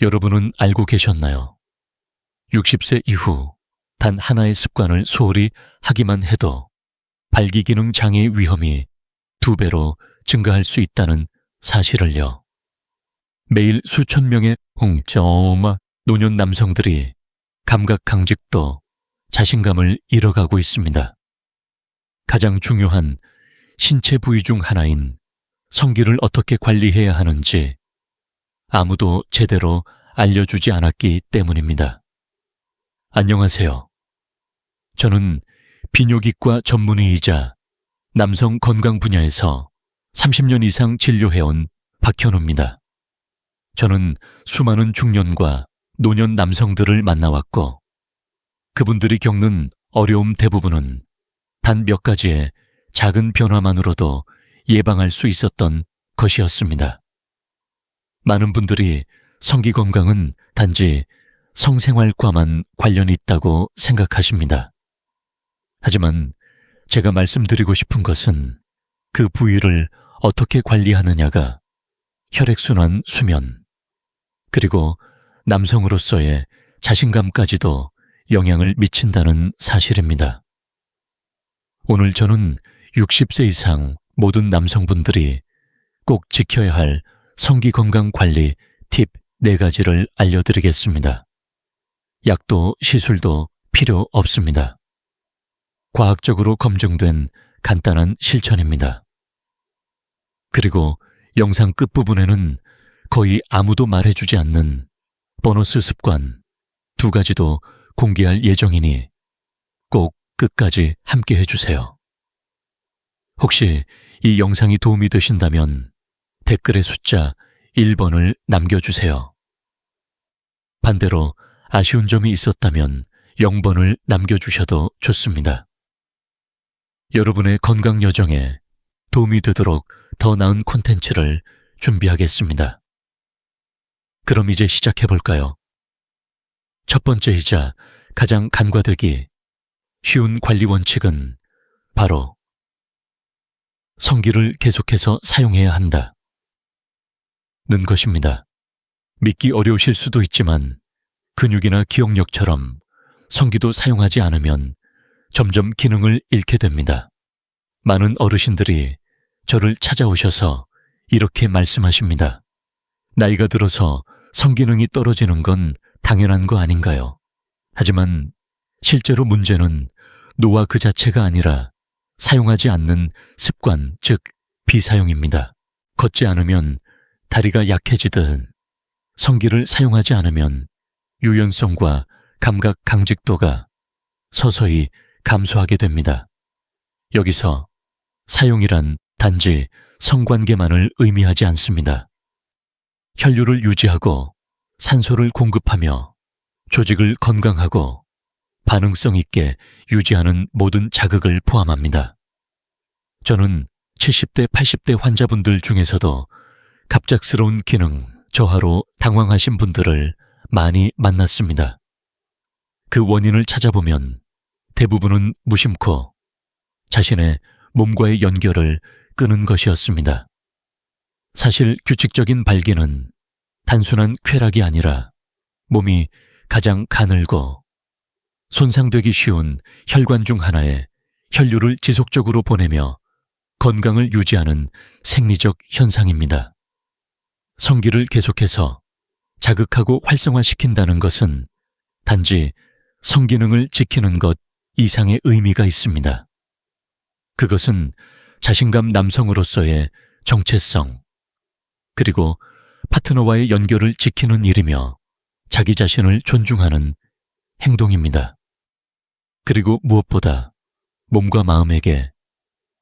여러분은 알고 계셨나요? 60세 이후 단 하나의 습관을 소홀히 하기만 해도 발기기능 장애의 위험이 2배로 증가할 수 있다는 사실을요. 매일 수천 명의 노년 남성들이 감각강직도 자신감을 잃어가고 있습니다. 가장 중요한 신체 부위 중 하나인 성기를 어떻게 관리해야 하는지 아무도 제대로 알려주지 않았기 때문입니다. 안녕하세요. 저는 비뇨기과 전문의이자 남성 건강 분야에서 30년 이상 진료해온 박현우입니다. 저는 수많은 중년과 노년 남성들을 만나왔고 그분들이 겪는 어려움 대부분은 단 몇 가지의 작은 변화만으로도 예방할 수 있었던 것이었습니다. 많은 분들이 성기 건강은 단지 성생활과만 관련이 있다고 생각하십니다. 하지만 제가 말씀드리고 싶은 것은 그 부위를 어떻게 관리하느냐가 혈액순환, 수면, 그리고 남성으로서의 자신감까지도 영향을 미친다는 사실입니다. 오늘 저는 60세 이상 모든 남성분들이 꼭 지켜야 할 성기 건강 관리 팁 4가지를 알려드리겠습니다. 약도 시술도 필요 없습니다. 과학적으로 검증된 간단한 실천입니다. 그리고 영상 끝부분에는 거의 아무도 말해주지 않는 보너스 습관 2가지도 공개할 예정이니 꼭 끝까지 함께 해주세요. 혹시 이 영상이 도움이 되신다면 댓글의 숫자 1번을 남겨주세요. 반대로 아쉬운 점이 있었다면 0번을 남겨주셔도 좋습니다. 여러분의 건강 여정에 도움이 되도록 더 나은 콘텐츠를 준비하겠습니다. 그럼 이제 시작해볼까요? 첫 번째이자 가장 간과되기 쉬운 관리 원칙은 바로 성기를 계속해서 사용해야 한다 는 것입니다. 믿기 어려우실 수도 있지만 근육이나 기억력처럼 성기도 사용하지 않으면 점점 기능을 잃게 됩니다. 많은 어르신들이 저를 찾아오셔서 이렇게 말씀하십니다. 나이가 들어서 성기능이 떨어지는 건 당연한 거 아닌가요? 하지만 실제로 문제는 노화 그 자체가 아니라 사용하지 않는 습관, 즉 비사용입니다. 걷지 않으면 다리가 약해지듯 성기를 사용하지 않으면 유연성과 감각 강직도가 서서히 감소하게 됩니다. 여기서 사용이란 단지 성관계만을 의미하지 않습니다. 혈류를 유지하고 산소를 공급하며 조직을 건강하고 반응성 있게 유지하는 모든 자극을 포함합니다. 저는 70대, 80대 환자분들 중에서도 갑작스러운 기능 저하로 당황하신 분들을 많이 만났습니다. 그 원인을 찾아보면 대부분은 무심코 자신의 몸과의 연결을 끊은 것이었습니다. 사실 규칙적인 발기는 단순한 쾌락이 아니라 몸이 가장 가늘고 손상되기 쉬운 혈관 중 하나에 혈류를 지속적으로 보내며 건강을 유지하는 생리적 현상입니다. 성기를 계속해서 자극하고 활성화시킨다는 것은 단지 성기능을 지키는 것 이상의 의미가 있습니다. 그것은 자신감 남성으로서의 정체성, 그리고 파트너와의 연결을 지키는 일이며 자기 자신을 존중하는 행동입니다. 그리고 무엇보다 몸과 마음에게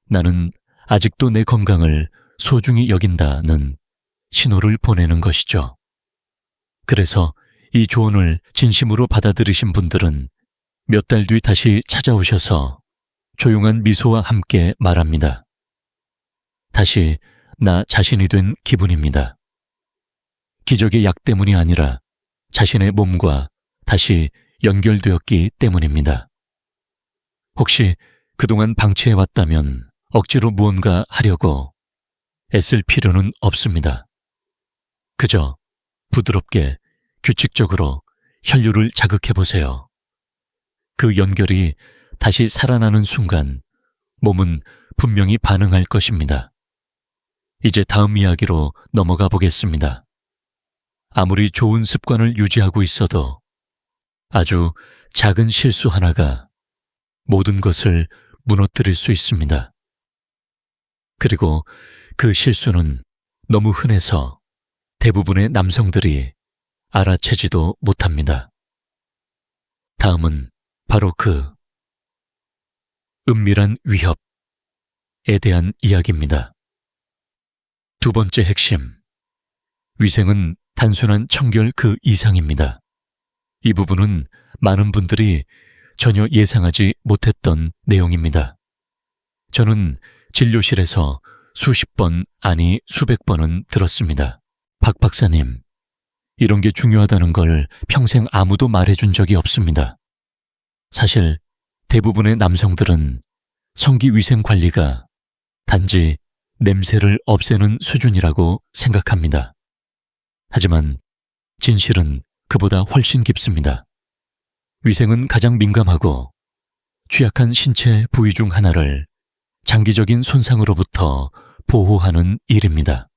나는 아직도 내 건강을 소중히 여긴다는 신호를 보내는 것이죠. 그래서 이 조언을 진심으로 받아들이신 분들은 몇 달 뒤 다시 찾아오셔서 조용한 미소와 함께 말합니다. 다시 나 자신이 된 기분입니다. 기적의 약 때문이 아니라 자신의 몸과 다시 연결되었기 때문입니다. 혹시 그동안 방치해왔다면 억지로 무언가 하려고 애쓸 필요는 없습니다. 그저 부드럽게 규칙적으로 혈류를 자극해 보세요. 그 연결이 다시 살아나는 순간 몸은 분명히 반응할 것입니다. 이제 다음 이야기로 넘어가 보겠습니다. 아무리 좋은 습관을 유지하고 있어도 아주 작은 실수 하나가 모든 것을 무너뜨릴 수 있습니다. 그리고 그 실수는 너무 흔해서 대부분의 남성들이 알아채지도 못합니다. 다음은 바로 그 은밀한 위협에 대한 이야기입니다. 두 번째 핵심, 위생은 단순한 청결 그 이상입니다. 이 부분은 많은 분들이 전혀 예상하지 못했던 내용입니다. 저는 진료실에서 수십 번, 아니 수백 번은 들었습니다. 박 박사님, 이런 게 중요하다는 걸 평생 아무도 말해준 적이 없습니다. 사실 대부분의 남성들은 성기위생 관리가 단지 냄새를 없애는 수준이라고 생각합니다. 하지만 진실은 그보다 훨씬 깊습니다. 위생은 가장 민감하고 취약한 신체 부위 중 하나를 장기적인 손상으로부터 보호하는 일입니다.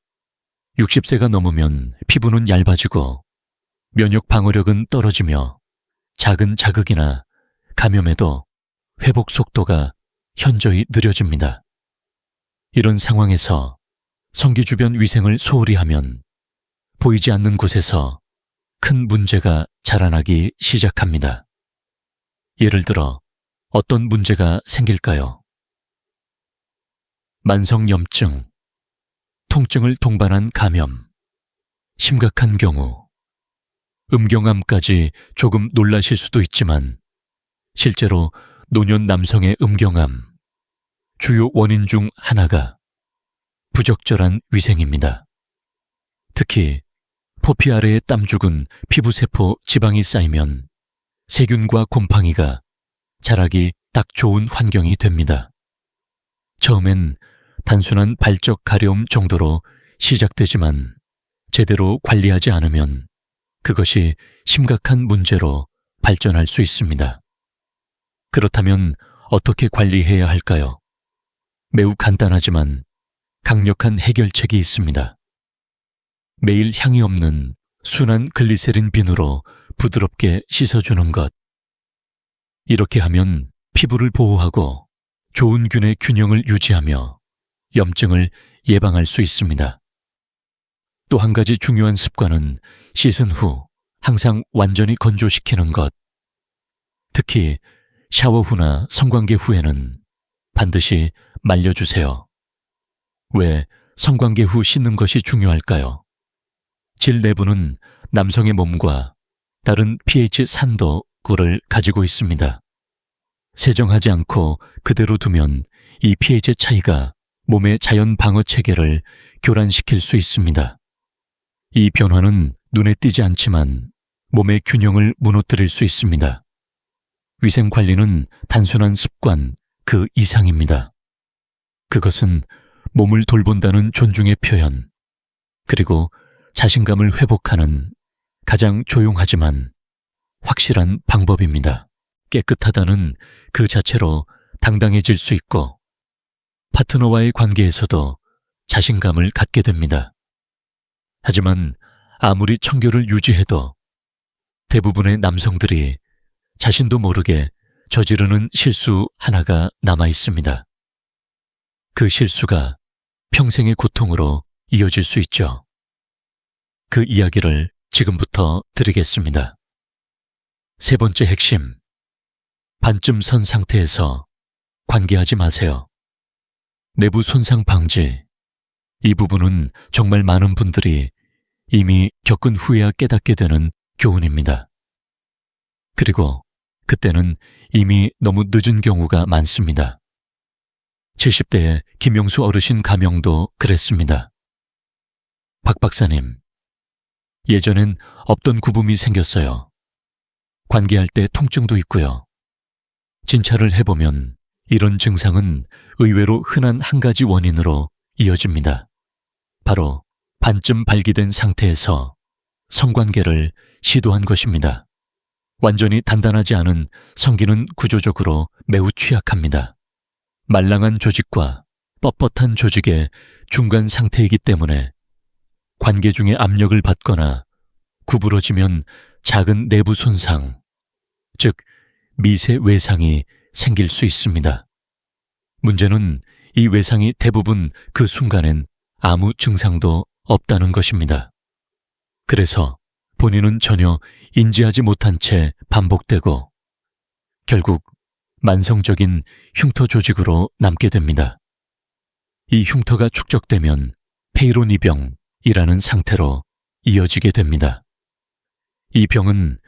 60세가 넘으면 피부는 얇아지고 면역 방어력은 떨어지며 작은 자극이나 감염에도 회복 속도가 현저히 느려집니다. 이런 상황에서 성기 주변 위생을 소홀히 하면 보이지 않는 곳에서 큰 문제가 자라나기 시작합니다. 예를 들어 어떤 문제가 생길까요? 만성염증, 통증을 동반한 감염, 심각한 경우, 음경암까지 조금 놀라실 수도 있지만 실제로 노년 남성의 음경암, 주요 원인 중 하나가 부적절한 위생입니다. 특히 포피 아래에 땀 죽은 피부세포 지방이 쌓이면 세균과 곰팡이가 자라기 딱 좋은 환경이 됩니다. 처음엔 단순한 발적 가려움 정도로 시작되지만 제대로 관리하지 않으면 그것이 심각한 문제로 발전할 수 있습니다. 그렇다면 어떻게 관리해야 할까요? 매우 간단하지만 강력한 해결책이 있습니다. 매일 향이 없는 순한 글리세린 비누로 부드럽게 씻어주는 것. 이렇게 하면 피부를 보호하고 좋은 균의 균형을 유지하며 염증을 예방할 수 있습니다. 또 한 가지 중요한 습관은 씻은 후 항상 완전히 건조시키는 것. 특히 샤워 후나 성관계 후에는 반드시 말려주세요. 왜 성관계 후 씻는 것이 중요할까요? 질 내부는 남성의 몸과 다른 pH 산도를 가지고 있습니다. 세정하지 않고 그대로 두면 이 pH 차이가 몸의 자연 방어 체계를 교란시킬 수 있습니다. 이 변화는 눈에 띄지 않지만 몸의 균형을 무너뜨릴 수 있습니다. 위생 관리는 단순한 습관 그 이상입니다. 그것은 몸을 돌본다는 존중의 표현, 그리고 자신감을 회복하는 가장 조용하지만 확실한 방법입니다. 깨끗하다는 그 자체로 당당해질 수 있고 파트너와의 관계에서도 자신감을 갖게 됩니다. 하지만 아무리 청결을 유지해도 대부분의 남성들이 자신도 모르게 저지르는 실수 하나가 남아 있습니다. 그 실수가 평생의 고통으로 이어질 수 있죠. 그 이야기를 지금부터 드리겠습니다. 세 번째 핵심, 반쯤 선 상태에서 관계하지 마세요. 내부 손상 방지, 이 부분은 정말 많은 분들이 이미 겪은 후에야 깨닫게 되는 교훈입니다. 그리고 그때는 이미 너무 늦은 경우가 많습니다. 70대의 김영수 어르신 가명도 그랬습니다. 박 박사님, 예전엔 없던 구분이 생겼어요. 관계할 때 통증도 있고요. 진찰을 해보면 이런 증상은 의외로 흔한 한 가지 원인으로 이어집니다. 바로 반쯤 발기된 상태에서 성관계를 시도한 것입니다. 완전히 단단하지 않은 성기는 구조적으로 매우 취약합니다. 말랑한 조직과 뻣뻣한 조직의 중간 상태이기 때문에 관계 중에 압력을 받거나 구부러지면 작은 내부 손상, 즉 미세 외상이 생길 수 있습니다. 문제는 이 외상이 대부분 그 순간엔 아무 증상도 없다는 것입니다. 그래서 본인은 전혀 인지하지 못한 채 반복되고 결국 만성적인 흉터 조직으로 남게 됩니다. 이 흉터가 축적되면 페이로니병이라는 상태로 이어지게 됩니다. 이 병은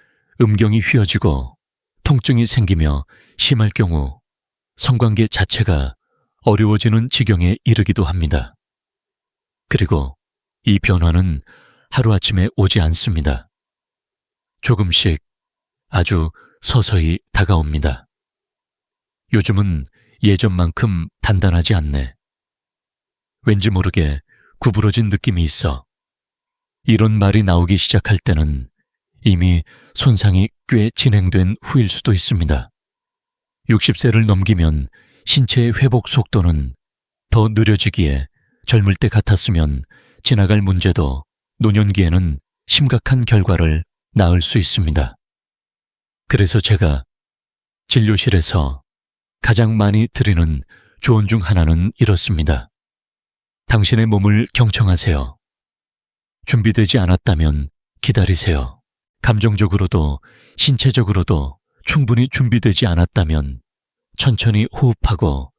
음경이 휘어지고 통증이 생기며 심할 경우 성관계 자체가 어려워지는 지경에 이르기도 합니다. 그리고 이 변화는 하루아침에 오지 않습니다. 조금씩 아주 서서히 다가옵니다. 요즘은 예전만큼 단단하지 않네. 왠지 모르게 구부러진 느낌이 있어. 이런 말이 나오기 시작할 때는 이미 손상이 꽤 진행된 후일 수도 있습니다. 60세를 넘기면 신체의 회복 속도는 더 느려지기에 젊을 때 같았으면 지나갈 문제도 노년기에는 심각한 결과를 낳을 수 있습니다. 그래서 제가 진료실에서 가장 많이 드리는 조언 중 하나는 이렇습니다. 당신의 몸을 경청하세요. 준비되지 않았다면 기다리세요. 감정적으로도 신체적으로도 충분히 준비되지 않았다면 천천히 호흡하고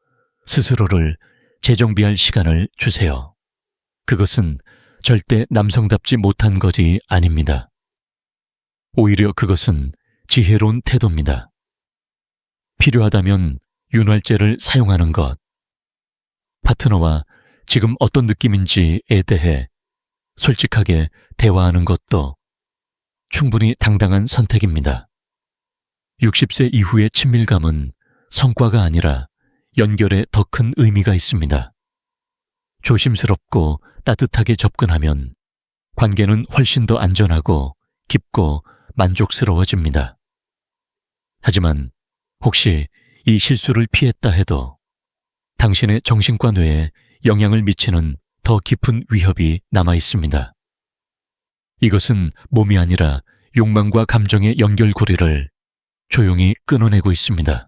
스스로를 재정비할 시간을 주세요. 그것은 절대 남성답지 못한 것이 아닙니다. 오히려 그것은 지혜로운 태도입니다. 필요하다면 윤활제를 사용하는 것, 파트너와 지금 어떤 느낌인지에 대해 솔직하게 대화하는 것도 충분히 당당한 선택입니다. 60세 이후의 친밀감은 성과가 아니라 연결에 더 큰 의미가 있습니다. 조심스럽고 따뜻하게 접근하면 관계는 훨씬 더 안전하고 깊고 만족스러워집니다. 하지만 혹시 이 실수를 피했다 해도 당신의 정신과 뇌에 영향을 미치는 더 깊은 위협이 남아 있습니다. 이것은 몸이 아니라 욕망과 감정의 연결고리를 조용히 끊어내고 있습니다.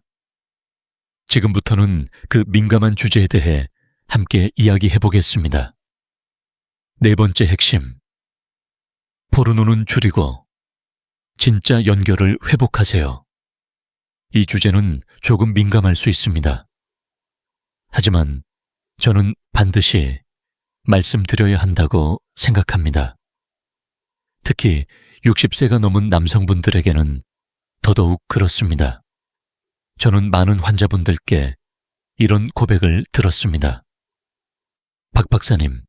지금부터는 그 민감한 주제에 대해 함께 이야기해 보겠습니다. 네 번째 핵심. 포르노는 줄이고 진짜 연결을 회복하세요. 이 주제는 조금 민감할 수 있습니다. 하지만 저는 반드시 말씀드려야 한다고 생각합니다. 특히 60세가 넘은 남성분들에게는 더더욱 그렇습니다. 저는 많은 환자분들께 이런 고백을 들었습니다. 박 박사님,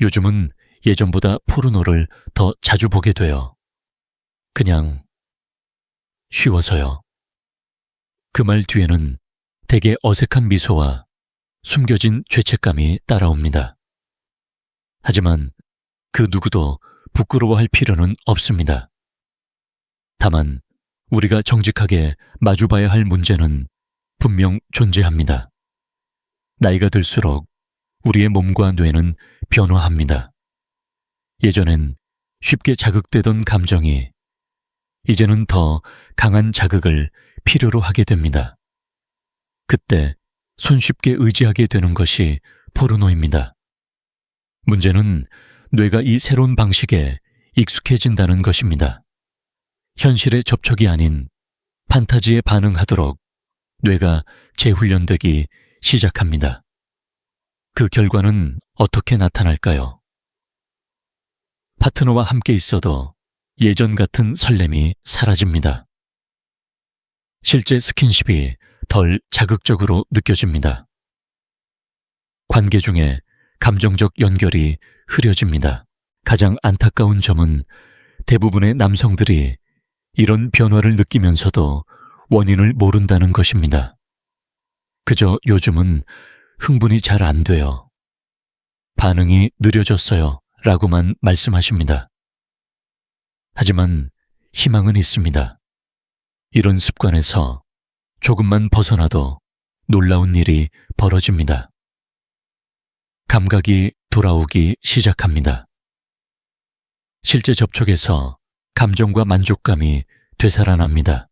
요즘은 예전보다 포르노를 더 자주 보게 돼요. 그냥 쉬워서요. 그 말 뒤에는 되게 어색한 미소와 숨겨진 죄책감이 따라옵니다. 하지만 그 누구도 부끄러워할 필요는 없습니다. 다만 우리가 정직하게 마주봐야 할 문제는 분명 존재합니다. 나이가 들수록 우리의 몸과 뇌는 변화합니다. 예전엔 쉽게 자극되던 감정이 이제는 더 강한 자극을 필요로 하게 됩니다. 그때 손쉽게 의지하게 되는 것이 포르노입니다. 문제는 뇌가 이 새로운 방식에 익숙해진다는 것입니다. 현실의 접촉이 아닌 판타지에 반응하도록 뇌가 재훈련되기 시작합니다. 그 결과는 어떻게 나타날까요? 파트너와 함께 있어도 예전 같은 설렘이 사라집니다. 실제 스킨십이 덜 자극적으로 느껴집니다. 관계 중에 감정적 연결이 흐려집니다. 가장 안타까운 점은 대부분의 남성들이 이런 변화를 느끼면서도 원인을 모른다는 것입니다. 그저 요즘은 흥분이 잘 안 돼요. 반응이 느려졌어요. 라고만 말씀하십니다. 하지만 희망은 있습니다. 이런 습관에서 조금만 벗어나도 놀라운 일이 벌어집니다. 감각이 돌아오기 시작합니다. 실제 접촉에서 감정과 만족감이 되살아납니다.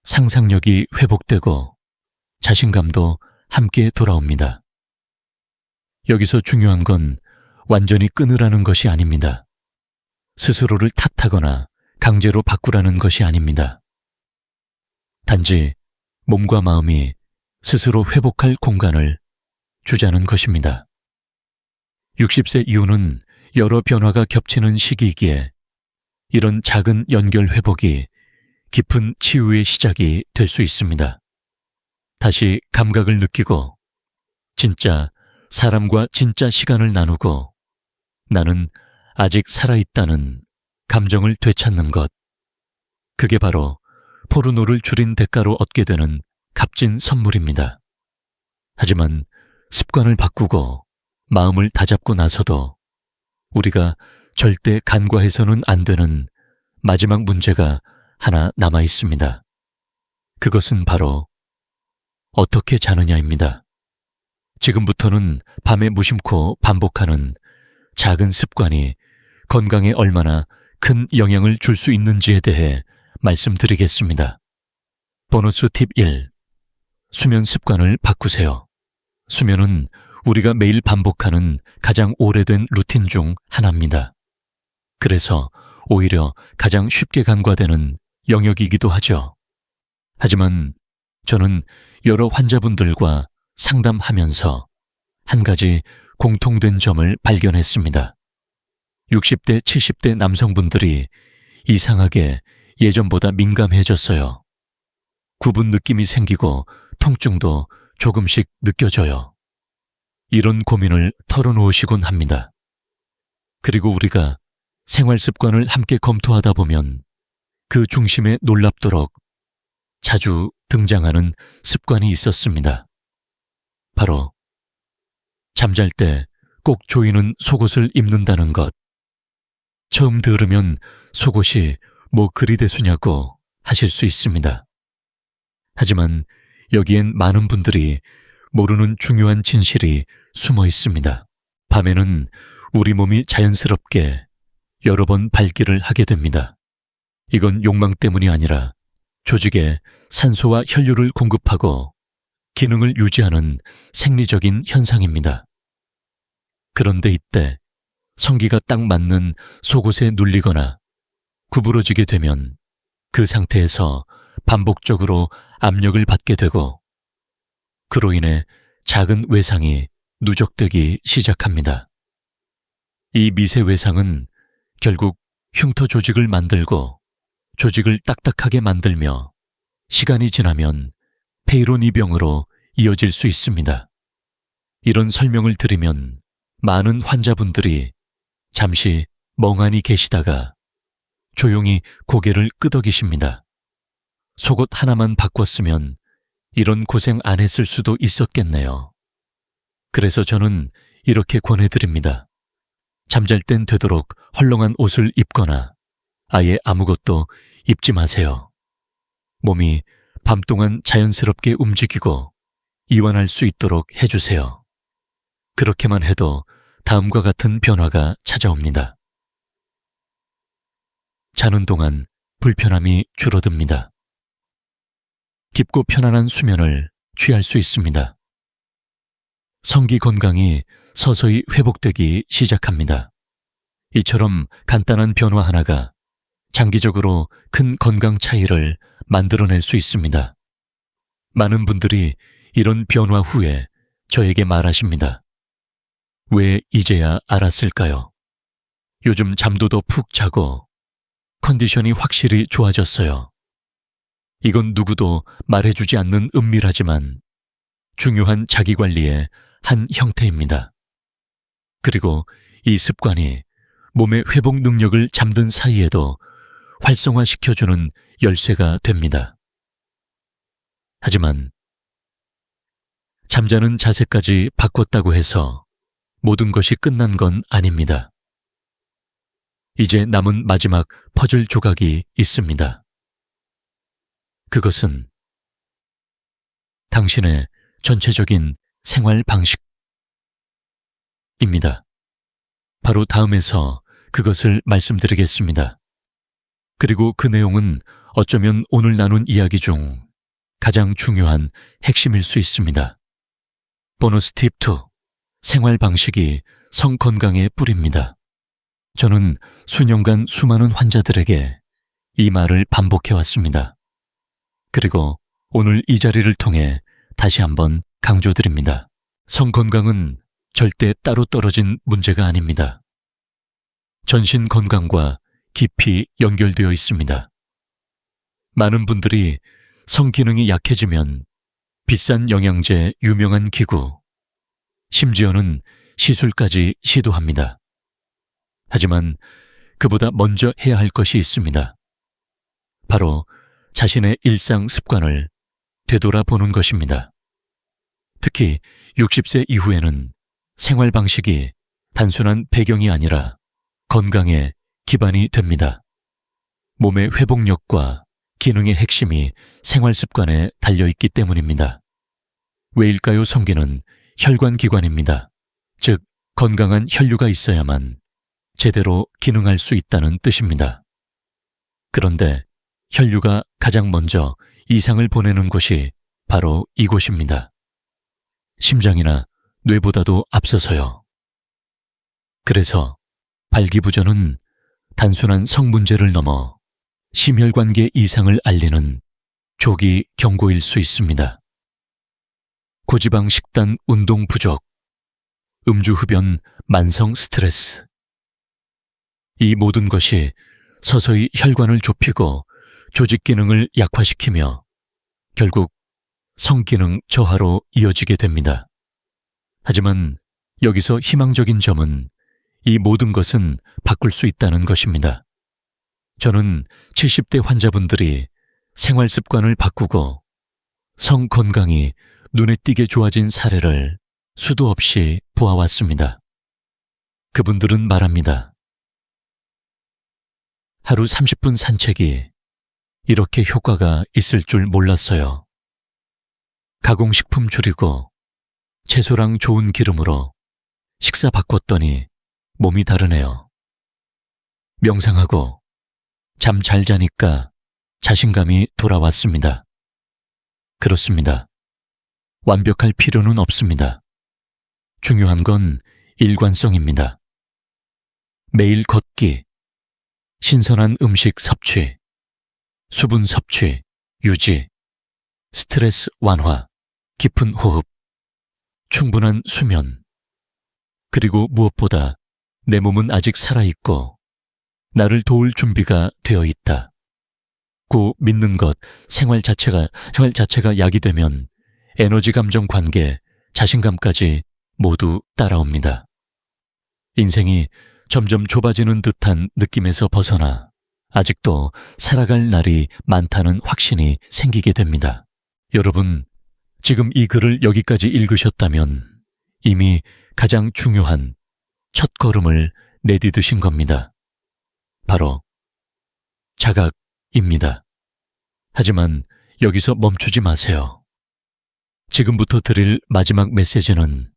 상상력이 회복되고 자신감도 함께 돌아옵니다. 여기서 중요한 건 완전히 끊으라는 것이 아닙니다. 스스로를 탓하거나 강제로 바꾸라는 것이 아닙니다. 단지 몸과 마음이 스스로 회복할 공간을 주자는 것입니다. 60세 이후는 여러 변화가 겹치는 시기이기에 이런 작은 연결 회복이 깊은 치유의 시작이 될 수 있습니다. 다시 감각을 느끼고 진짜 사람과 진짜 시간을 나누고 나는 아직 살아있다는 감정을 되찾는 것. 그게 바로 포르노를 줄인 대가로 얻게 되는 값진 선물입니다. 하지만 습관을 바꾸고 마음을 다잡고 나서도 우리가 절대 간과해서는 안 되는 마지막 문제가 하나 남아 있습니다. 그것은 바로 어떻게 자느냐입니다. 지금부터는 밤에 무심코 반복하는 작은 습관이 건강에 얼마나 큰 영향을 줄 수 있는지에 대해 말씀드리겠습니다. 보너스 팁 1. 수면 습관을 바꾸세요. 수면은 우리가 매일 반복하는 가장 오래된 루틴 중 하나입니다. 그래서 오히려 가장 쉽게 간과되는 영역이기도 하죠. 하지만 저는 여러 환자분들과 상담하면서 한 가지 공통된 점을 발견했습니다. 60대, 70대 남성분들이 이상하게 예전보다 민감해졌어요. 굽은 느낌이 생기고 통증도 조금씩 느껴져요. 이런 고민을 털어놓으시곤 합니다. 그리고 우리가 생활 습관을 함께 검토하다 보면 그 중심에 놀랍도록 자주 등장하는 습관이 있었습니다. 바로 잠잘 때 꼭 조이는 속옷을 입는다는 것. 처음 들으면 속옷이 뭐 그리 대수냐고 하실 수 있습니다. 하지만 여기엔 많은 분들이 모르는 중요한 진실이 숨어 있습니다. 밤에는 우리 몸이 자연스럽게 여러 번 발기를 하게 됩니다. 이건 욕망 때문이 아니라 조직에 산소와 혈류를 공급하고 기능을 유지하는 생리적인 현상입니다. 그런데 이때 성기가 딱 맞는 속옷에 눌리거나 구부러지게 되면 그 상태에서 반복적으로 압력을 받게 되고 그로 인해 작은 외상이 누적되기 시작합니다. 이 미세 외상은 결국 흉터 조직을 만들고 조직을 딱딱하게 만들며 시간이 지나면 페이로니병으로 이어질 수 있습니다. 이런 설명을 드리면 많은 환자분들이 잠시 멍하니 계시다가 조용히 고개를 끄덕이십니다. 속옷 하나만 바꿨으면 이런 고생 안 했을 수도 있었겠네요. 그래서 저는 이렇게 권해드립니다. 잠잘 땐 되도록 헐렁한 옷을 입거나 아예 아무것도 입지 마세요. 몸이 밤 동안 자연스럽게 움직이고 이완할 수 있도록 해주세요. 그렇게만 해도 다음과 같은 변화가 찾아옵니다. 자는 동안 불편함이 줄어듭니다. 깊고 편안한 수면을 취할 수 있습니다. 성기 건강이 서서히 회복되기 시작합니다. 이처럼 간단한 변화 하나가 장기적으로 큰 건강 차이를 만들어낼 수 있습니다. 많은 분들이 이런 변화 후에 저에게 말하십니다. 왜 이제야 알았을까요? 요즘 잠도 더 푹 자고 컨디션이 확실히 좋아졌어요. 이건 누구도 말해주지 않는 은밀하지만 중요한 자기관리의 한 형태입니다. 그리고 이 습관이 몸의 회복 능력을 잠든 사이에도 활성화시켜주는 열쇠가 됩니다. 하지만 잠자는 자세까지 바꿨다고 해서 모든 것이 끝난 건 아닙니다. 이제 남은 마지막 퍼즐 조각이 있습니다. 그것은 당신의 전체적인 생활 방식입니다. 바로 다음에서 그것을 말씀드리겠습니다. 그리고 그 내용은 어쩌면 오늘 나눈 이야기 중 가장 중요한 핵심일 수 있습니다. 보너스 팁 2. 생활 방식이 성 건강의 뿌리입니다. 저는 수년간 수많은 환자들에게 이 말을 반복해왔습니다. 그리고 오늘 이 자리를 통해 다시 한번 강조드립니다. 성 건강은 절대 따로 떨어진 문제가 아닙니다. 전신 건강과 깊이 연결되어 있습니다. 많은 분들이 성 기능이 약해지면 비싼 영양제, 유명한 기구, 심지어는 시술까지 시도합니다. 하지만 그보다 먼저 해야 할 것이 있습니다. 바로 자신의 일상 습관을 되돌아보는 것입니다. 특히 60세 이후에는 생활 방식이 단순한 배경이 아니라 건강의 기반이 됩니다. 몸의 회복력과 기능의 핵심이 생활 습관에 달려있기 때문입니다. 왜일까요? 성기는 혈관기관입니다. 즉, 건강한 혈류가 있어야만 제대로 기능할 수 있다는 뜻입니다. 그런데 혈류가 가장 먼저 이상을 보내는 곳이 바로 이곳입니다. 심장이나 뇌보다도 앞서서요. 그래서 발기부전은 단순한 성 문제를 넘어 심혈관계 이상을 알리는 조기 경고일 수 있습니다. 고지방 식단 운동 부족, 음주흡연 만성 스트레스. 이 모든 것이 서서히 혈관을 좁히고 조직 기능을 약화시키며 결국 성기능 저하로 이어지게 됩니다. 하지만 여기서 희망적인 점은 이 모든 것은 바꿀 수 있다는 것입니다. 저는 70대 환자분들이 생활 습관을 바꾸고 성 건강이 눈에 띄게 좋아진 사례를 수도 없이 보아왔습니다. 그분들은 말합니다. 하루 30분 산책이 이렇게 효과가 있을 줄 몰랐어요. 가공식품 줄이고 채소랑 좋은 기름으로 식사 바꿨더니 몸이 다르네요. 명상하고 잠 잘 자니까 자신감이 돌아왔습니다. 그렇습니다. 완벽할 필요는 없습니다. 중요한 건 일관성입니다. 매일 걷기, 신선한 음식 섭취, 수분 섭취, 유지, 스트레스 완화, 깊은 호흡, 충분한 수면, 그리고 무엇보다 내 몸은 아직 살아있고 나를 도울 준비가 되어 있다. 고 믿는 것, 생활 자체가 약이 되면 에너지 감정 관계, 자신감까지 모두 따라옵니다. 인생이 점점 좁아지는 듯한 느낌에서 벗어나 아직도 살아갈 날이 많다는 확신이 생기게 됩니다. 여러분, 지금 이 글을 여기까지 읽으셨다면 이미 가장 중요한 첫걸음을 내디드신 겁니다. 바로 자각입니다. 하지만 여기서 멈추지 마세요. 지금부터 드릴 마지막 메시지는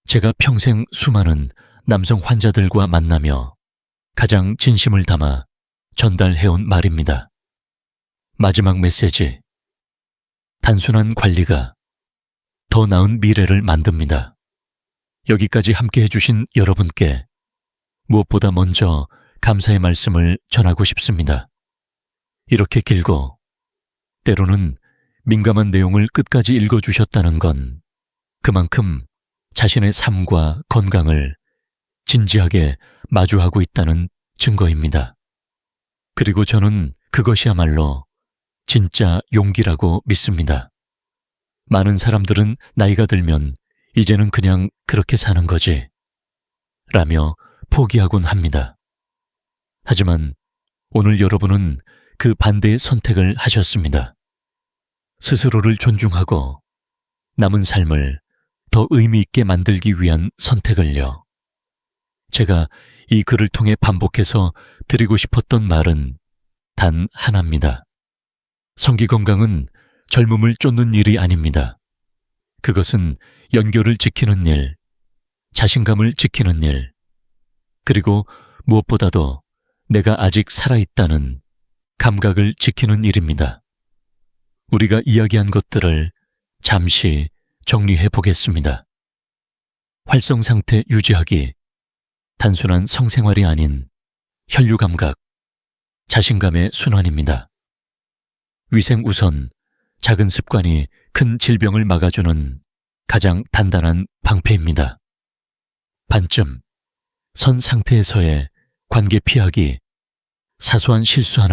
제가 평생 수많은 남성 환자들과 만나며 가장 진심을 담아 전달해온 말입니다. 마지막 메시지. 단순한 관리가 더 나은 미래를 만듭니다. 여기까지 함께 해주신 여러분께 무엇보다 먼저 감사의 말씀을 전하고 싶습니다. 이렇게 길고 때로는 민감한 내용을 끝까지 읽어주셨다는 건 그만큼 자신의 삶과 건강을 진지하게 마주하고 있다는 증거입니다. 그리고 저는 그것이야말로 진짜 용기라고 믿습니다. 많은 사람들은 나이가 들면 이제는 그냥 그렇게 사는 거지 라며 포기하곤 합니다. 하지만 오늘 여러분은 그 반대의 선택을 하셨습니다. 스스로를 존중하고 남은 삶을 더 의미 있게 만들기 위한 선택을요. 제가 이 글을 통해 반복해서 드리고 싶었던 말은 단 하나입니다. 성기 건강은 젊음을 쫓는 일이 아닙니다. 그것은 연결을 지키는 일, 자신감을 지키는 일, 그리고 무엇보다도 내가 아직 살아있다는 감각을 지키는 일입니다. 우리가 이야기한 것들을 잠시 정리해 보겠습니다. 활성 상태 유지하기, 단순한 성생활이 아닌 혈류 감각, 자신감의 순환입니다. 위생 우선, 작은 습관이 큰 질병을 막아주는 가장 단단한 방패입니다. 반쯤, 선 상태에서의 관계 피하기, 사소한 실수 하나